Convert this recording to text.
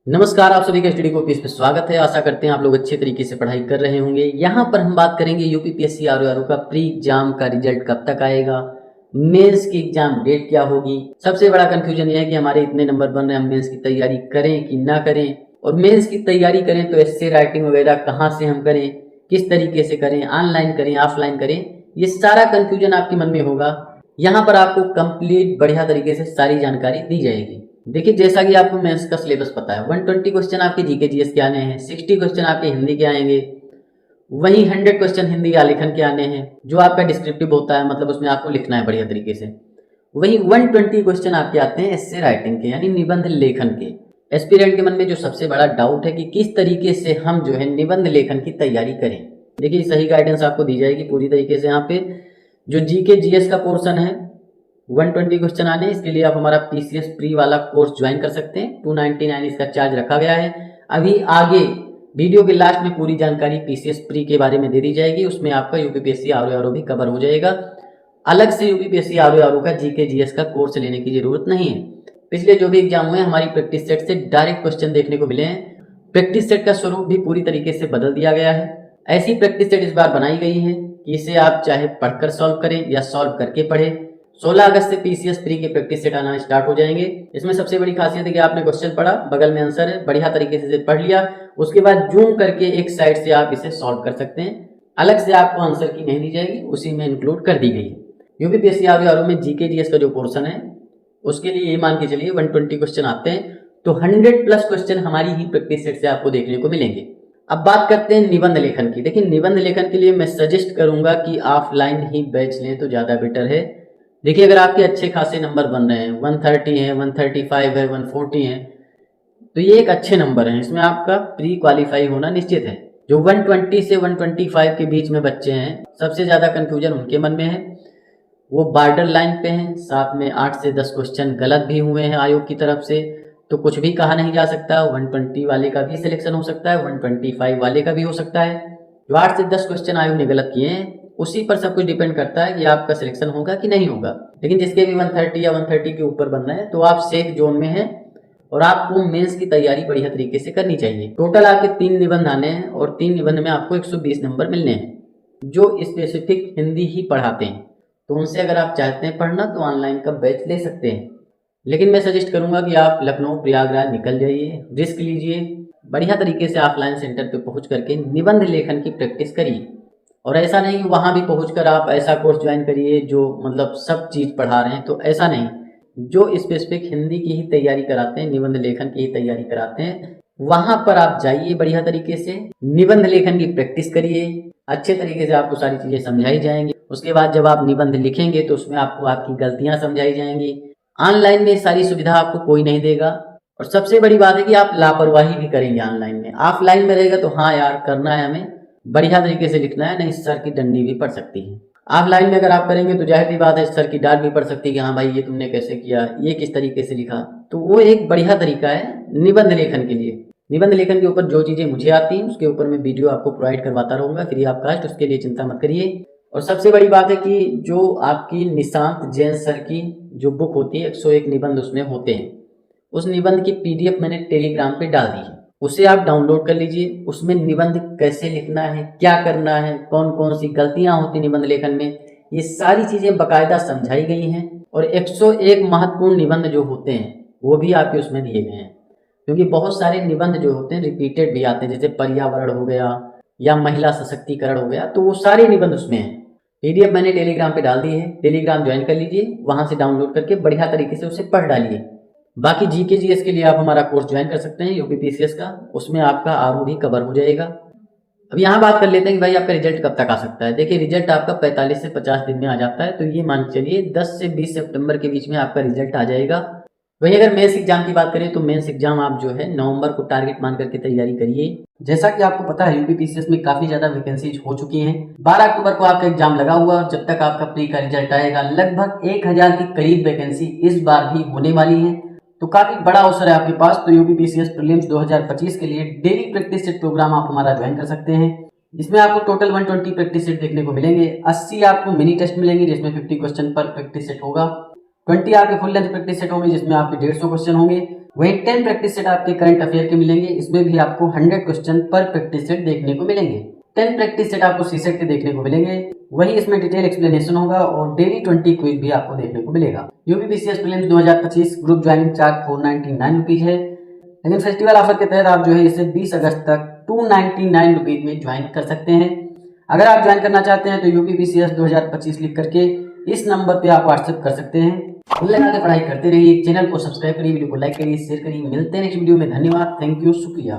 नमस्कार, आप सभी का स्टडी कॉपीज पे स्वागत है। आशा करते हैं आप लोग अच्छे तरीके से पढ़ाई कर रहे होंगे। यहाँ पर हम बात करेंगे यूपीपीएससी आरओ का प्री एग्जाम का रिजल्ट कब तक आएगा, मेंस की एग्जाम डेट क्या होगी। सबसे बड़ा कंफ्यूजन ये है कि हमारे इतने नंबर बन रहे हैं, हम मेंस की तैयारी करें कि ना करें, और मेंस की तैयारी करें तो एस्से राइटिंग वगैरह कहाँ से हम करें, किस तरीके से करें, ऑनलाइन करें ऑफलाइन करें, ये सारा कंफ्यूजन आपके मन में होगा। यहाँ पर आपको कंप्लीट बढ़िया तरीके से सारी जानकारी दी जाएगी। देखिए, जैसा कि आपको मेंस का सिलेबस पता है, 120 क्वेश्चन आपके जीके जीएस के आने हैं, 60 क्वेश्चन आपके हिंदी के आएंगे, वहीं 100 क्वेश्चन हिंदी आलेखन के आने हैं, जो आपका डिस्क्रिप्टिव होता है, मतलब उसमें आपको लिखना है बढ़िया तरीके से। वहीं 120 क्वेश्चन आपके आते हैं एस्से राइटिंग के, यानी निबंध लेखन के। एस्पिरेंट के मन में जो सबसे बड़ा डाउट है कि किस तरीके से हम जो है निबंध लेखन की तैयारी करें, देखिए सही गाइडेंस आपको दी जाएगी पूरी तरीके से। यहाँ पे जो जीके जीएस का पोर्शन है 120 क्वेश्चन आने, इसके लिए आप हमारा पीसीएस प्री वाला कोर्स ज्वाइन कर सकते हैं। 299 इसका चार्ज रखा गया है। अभी आगे वीडियो के लास्ट में पूरी जानकारी पीसीएस प्री के बारे में दे दी जाएगी, उसमें आपका यूपीपीएससी आरओ भी कवर हो जाएगा। अलग से यूपीपीएससी आरओ का जीके जीएस का कोर्स लेने की जरूरत नहीं है। पिछले जो भी एग्जाम हुए हमारी प्रैक्टिस सेट से डायरेक्ट क्वेश्चन देखने को मिले हैं। प्रैक्टिस सेट का स्वरूप भी पूरी तरीके से बदल दिया गया है। ऐसी प्रैक्टिस सेट इस बार बनाई गई है कि इसे आप चाहे पढ़कर सॉल्व करें या सॉल्व करके पढ़ें। 16 अगस्त से पीसीएस प्री के प्रैक्टिस सेट आना स्टार्ट हो जाएंगे। इसमें सबसे बड़ी खासियत है कि आपने क्वेश्चन पढ़ा, बगल में आंसर है, बढ़िया तरीके से पढ़ लिया, उसके बाद जूम करके एक साइड से आप इसे सॉल्व कर सकते हैं। अलग से आपको आंसर की नहीं दी जाएगी, उसी में इंक्लूड कर दी गई है। यूपीपीएससी आरओ में जीके जीएस का जो पोर्शन है उसके लिए ये मान के चलिए 120 क्वेश्चन आते हैं, तो 100+ क्वेश्चन हमारी ही प्रैक्टिस सेट से आपको देखने को मिलेंगे। अब बात करते हैं निबंध लेखन की। देखिए, निबंध लेखन के लिए मैं सजेस्ट करूंगा कि ऑफलाइन ही बैच लें तो ज़्यादा बेटर है। देखिए, अगर आपके अच्छे खासे नंबर बन रहे हैं, 130 है, 135 है, 140 है, तो ये एक अच्छे नंबर हैं, इसमें आपका प्री क्वालिफाई होना निश्चित है। जो 120 से 125 के बीच में बच्चे हैं, सबसे ज़्यादा कंफ्यूजन उनके मन में है, वो बॉर्डर लाइन पे हैं, साथ में 8 से 10 क्वेश्चन गलत भी हुए हैं आयोग की तरफ से, तो कुछ भी कहा नहीं जा सकता। 120 वाले का भी सिलेक्शन हो सकता है, 125 वाले का भी हो सकता है। जो 8 से 10 क्वेश्चन आयोग ने गलत किए हैं उसी पर सब कुछ डिपेंड करता है कि आपका सिलेक्शन होगा कि नहीं होगा। लेकिन जिसके भी 130 या 130 के ऊपर बनना है तो आप सेफ जोन में हैं और आपको मेंस की तैयारी बढ़िया तरीके से करनी चाहिए। टोटल आपके 3 निबंध आने हैं और 3 निबंध में आपको 120 नंबर मिलने हैं जो स्पेसिफिक हिंदी ही पढ़ाते हैं। तो उनसे अगर आप चाहते हैं पढ़ना तो ऑनलाइन का बैच ले सकते हैं, लेकिन मैं सजेस्ट करूंगा कि आप लखनऊ प्रयागराज निकल जाइए, रिस्क लीजिए, बढ़िया तरीके से ऑफलाइन सेंटर पे पहुंच करके निबंध लेखन की प्रैक्टिस करिए। और ऐसा नहीं वहां भी पहुंचकर आप ऐसा कोर्स ज्वाइन करिए जो मतलब सब चीज़ पढ़ा रहे हैं, तो ऐसा नहीं। जो स्पेसिफिक हिंदी की ही तैयारी कराते हैं, निबंध लेखन की ही तैयारी कराते हैं, वहां पर आप जाइए, बढ़िया तरीके से निबंध लेखन की प्रैक्टिस करिए। अच्छे तरीके से आपको सारी चीज़ें समझाई जाएंगी। उसके बाद जब आप निबंध लिखेंगे तो उसमें आपको आपकी गलतियां समझाई जाएंगी। ऑनलाइन में सारी सुविधा आपको कोई नहीं देगा। और सबसे बड़ी बात है कि आप लापरवाही भी करेंगे ऑनलाइन में। ऑफलाइन में रहेगा तो हाँ यार करना है, हमें बढ़िया तरीके से लिखना है, नहीं सर की डंडी भी पड़ सकती है। ऑफलाइन में अगर आप करेंगे तो जाहिर सी बात है सर की डांट भी पड़ सकती है कि हाँ भाई ये तुमने कैसे किया, ये किस तरीके से लिखा। तो वो एक बढ़िया तरीका है निबंध लेखन के लिए। निबंध लेखन के ऊपर जो चीज़ें मुझे आती हैं उसके ऊपर मैं वीडियो आपको प्रोवाइड करवाता रहूँगा फ्री ऑफ कास्ट, उसके लिए चिंता मत करिए। और सबसे बड़ी बात है कि जो आपकी निशांत जैन सर की जो बुक होती है 101 निबंध उसमें होते हैं, उस निबंध की पीडीएफ मैंने टेलीग्राम पे डाल दी है, उसे आप डाउनलोड कर लीजिए। उसमें निबंध कैसे लिखना है, क्या करना है, कौन कौन सी गलतियां होती निबंध लेखन में, ये सारी चीज़ें बाकायदा समझाई गई हैं। और 101 महत्वपूर्ण निबंध जो होते हैं वो भी आपके उसमें दिए गए हैं, क्योंकि बहुत सारे निबंध जो होते हैं रिपीटेड भी आते हैं, जैसे पर्यावरण हो गया या महिला सशक्तिकरण हो गया, तो वो सारे निबंध उसमें हैं। पीडीएफ मैंने टेलीग्राम पे डाल दी है, टेलीग्राम ज्वाइन कर लीजिए, वहां से डाउनलोड करके बढ़िया तरीके से उसे पढ़ डालिए। बाकी जीके जीएस के लिए आप हमारा कोर्स ज्वाइन कर सकते हैं यूपीपीसीएस का, उसमें आपका आरओ भी कवर हो जाएगा। अब यहाँ बात कर लेते हैं कि भाई आपका रिजल्ट कब तक आ सकता है। देखिए, रिजल्ट आपका 45 से 50 दिन में आ जाता है, तो ये मान के चलिए 10 से 20 सितंबर के बीच में आपका रिजल्ट आ जाएगा। वही अगर मेंस एग्जाम की बात करें तो मेंस एग्जाम आप जो है नवंबर को टारगेट मान करके तैयारी करिए। जैसा कि आपको पता है यूपीपीसीएस में काफी ज्यादा वैकेंसीज हो चुकी हैं। 12 अक्टूबर को आपका एग्जाम लगा हुआ और जब तक आपका प्री का रिजल्ट आएगा लगभग 1000 के करीब वैकेंसी इस बार भी होने वाली है, तो काफी बड़ा अवसर है आपके पास। तो यूपीपीसीएस प्रीलिम्स 2025 के लिए डेली प्रैक्टिस सेट प्रोग्राम आप हमारा ज्वाइन कर सकते हैं। इसमें आपको टोटल 120 प्रैक्टिस सेट देखने को मिलेंगे। 80 आपको मिनी टेस्ट मिलेंगे जिसमें 50 क्वेश्चन पर प्रैक्टिस सेट होगा। 20 आपके फुल लेंथ प्रैक्टिस सेट होंगे जिसमें आपके 150 क्वेश्चन होंगे। वहीं 10 प्रैक्टिस सेट आपके करंट अफेयर के मिलेंगे, इसमें भी आपको 100 क्वेश्चन पर प्रैक्टिस सेट देखने को मिलेंगे। 10 प्रैक्टिस सेट आपको सीसेट के देखने को मिलेंगे, वही इसमें डिटेल एक्सप्लेनेशन होगा और डेली 20 क्विज भी आपको देखने को मिलेगा। UPPCS prelims 2025 group joining charge 499 rupees है, लेकिन फेस्टिवल ऑफर के तहत आप जो है इसे 20 अगस्त तक 299 रुपीज में ज्वाइन कर सकते हैं। अगर आप ज्वाइन करना चाहते हैं तो यूपीपीसीएस 2025 लिख करके इस नंबर पे आप व्हाट्सएप कर सकते हैं। लगा के पढ़ाई करते रहिए, चैनल को सब्सक्राइब करिए, वीडियो को लाइक करिए, शेयर करिए। मिलते हैं नेक्स्ट वीडियो में। धन्यवाद, थैंक यू, शुक्रिया।